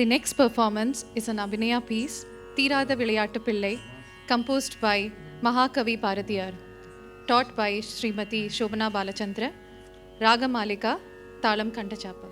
The next performance is an Abhinaya piece, Theeratha Vilayattu Pillai, composed by Mahakavi Bharatiyar, taught by Srimati Shobana Balachandra, Ragamalika, Thalam Kantachappa.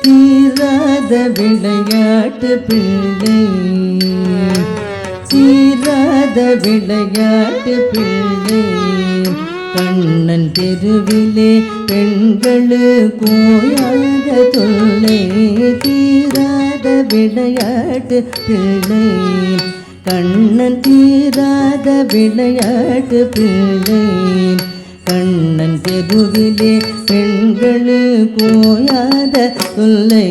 தீராத விளையாட்டு பிள்ளை, தீராத விளையாட்டு பிள்ளை, கண்ணன் தெருவிலே பெண்களுக்கு ஓயாத தொல்லை. தீராத விளையாட்டு பிள்ளை, கண்ணன் தீராத விளையாட்டு பிள்ளை, கண்ணன் தெருவிலே பெண்களுக்கு ஓயாத தொல்லை.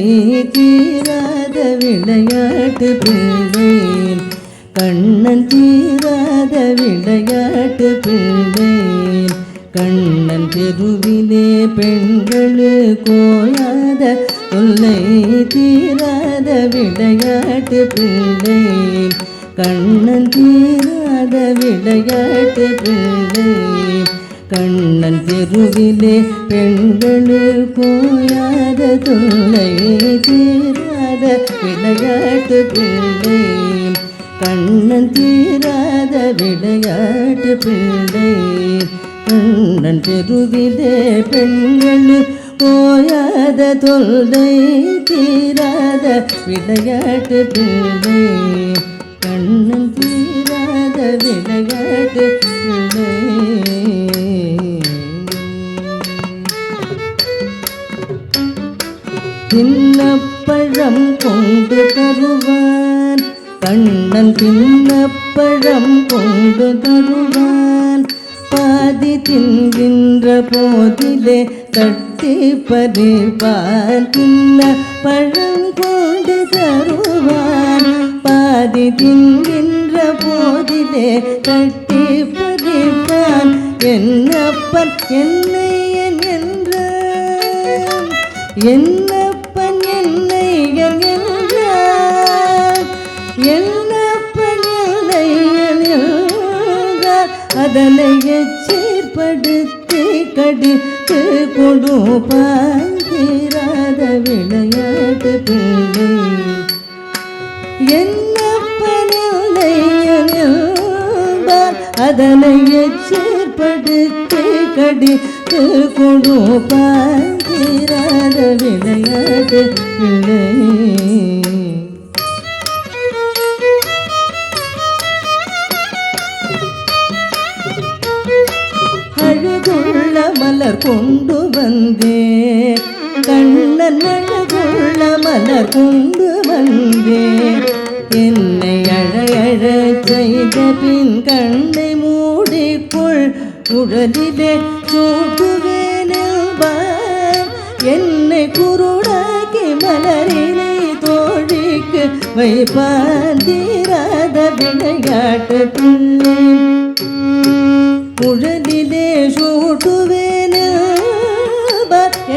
தீராத விளையாட்டு பிள்ளை, கண்ணன் தீராத விளையாட்டு பிள்ளை, கண்ணன் தெருவிலே பெண்களுக்கு ஓயாத தொல்லை. தீராத விளையாட்டு பிள்ளை, கண்ணன் தீராத விளையாட்டு பிள்ளை, கண்ணன் தெருவிலே பெண்களுக்கு ஓயாத தொல்லை. தீராத விளையாட்டு பிள்ளை, கண்ணன் தீராத விளையாட்டு பிள்ளை, கண்ணன் தெருவிலே பெண்களுக்கு ஓயாத தொல்லை. தீராத விளையாட்டு பிள்ளை, கண்ணன் தீராத விளையாட்டு பிள்ளை. தின்னப்பழம் கொண்டு தருவான் கண்ணன், தின்னப்பழம் கொண்டு தருவான். பாதி தின்கின்ற போதிலே தட்டி பறிப்பான். தின்னப்பழம் கொண்டு தருவான், பாதி தின்கின்ற போதிலே தட்டி பறிப்பான். என்னப்பன் என்னையன் என்றான், என்னப்பன் என்னையன் என்றான், என்னப்பன் என்னையன் என்றான். அதனை எச்சீர்படுத்தி கடித்து கொடுப்பான். தீராத விளையாட்டு பிள்ளை, என்னப்பன் என்னையன் என்றான். அதனை எச்சீர்படுத்தி கடித்து கொடுப்பான். தீராத விளையாட்டு பிள்ளை. அழகுள்ள மலர் கொண்டு வந்தே கண்ணன், அழகுள்ள மலர் கொண்டு வந்தே. என்னை அழ செய்த பின் கண்ணை மூடிக்குள் உடலிலே சூட்டுவேனென்பான். என்னை குருடாக்கி மலரினை தோழிக்கு வைப்பான். தீராத விளையாட்டு பிள்ளை, உடலிலே சூட்டுவேனென்பான்.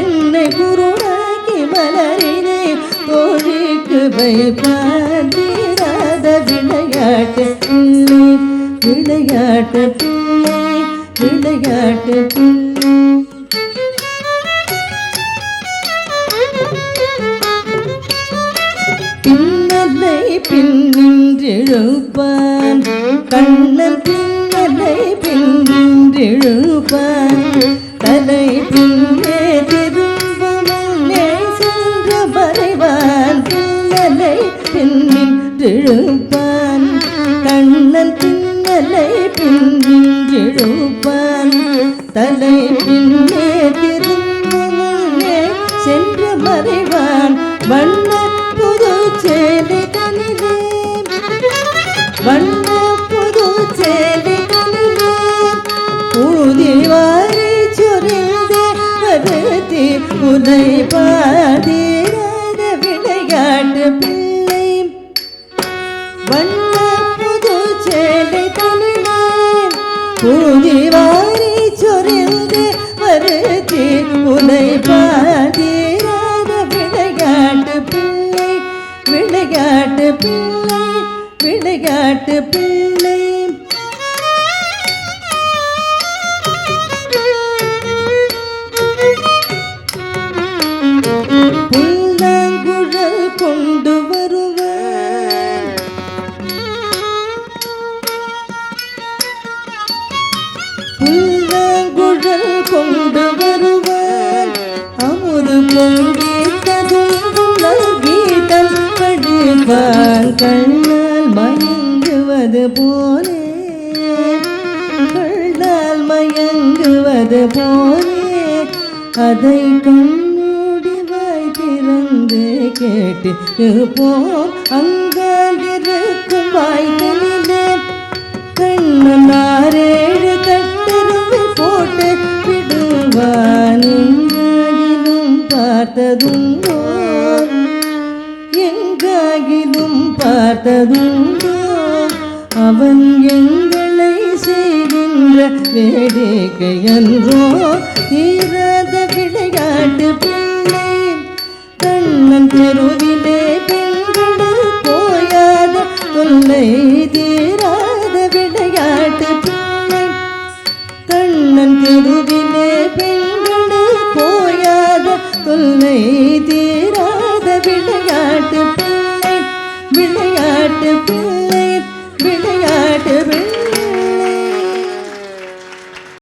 என்னை குருடாக்கி மலரினை தோழிக்கு வைப்பான். தீராத விளையாட்டு பிள்ளை, விளையாட்டு பிள்ளை, விளையாட்டு பிள்ளை பின்னலை பின்னின்றெழுப்பான் கண்ணன் பின்னலை பின்னின்றெழுப்பான் தலை பின்னே திரும்பும் முன்னே சென்று மறைவான் பின்னலை பின்னின்றெழுப்பான் கண்ணன் பின்னலை பின்னின்றெழுப்பான் தலை பின்னே திரும்பும் முன்னே சென்று மறைவான் வண்ண புது சேலை தனிலே வண்ண புது சேலை தனிலே ஊதிவாரி சொரிந்தே வருத்தி உதை பாதீராத விளையாட்டு பிள்ளை வண்ண புது சேலை தனிலே ஊதிவாரி சொரிந்தே வருத்தி உதை பாதீராத விளையாட்டு பிள்ளை விளையாட்டு பிள்ளை விளையாட்டு பிள்ளை புல்லாங்குழல் கொண்டு வருவான் புல்லாங்குழல் கொண்டு வருவான் அமுது பொங்கி ததும்பும் கீதம் படிப்பான் கண்ணால் மயங்குவது போலே கண்ணால் மயங்குவது போலே அதை கண்ணூடி வாய் திறந்து கேட்டு போம் அங்காண்டிருக்கும் வாய்களிலே கண்ணன் ஆறேழு கட்டெருவு போட்டு விடுவான் எங்காகிலும் பார்த்ததுண்டோ எங்காகிலும் பார்த்ததுண்டோ அவன் எங்களை செய்கின்ற வேடிக்கை அன்றோ தீராத விளையாட்டு பிள்ளை கண்ணன் தெருவிலே பெண்கள் போயாத தொல்லை தீராத விளையாட்டு பிள்ளை கண்ணன் தெருவிலே பெண்கள் போயாத தொல்லை தீராத விளையாட்டு பிள்ளை விளையாட்டு பிள்ளை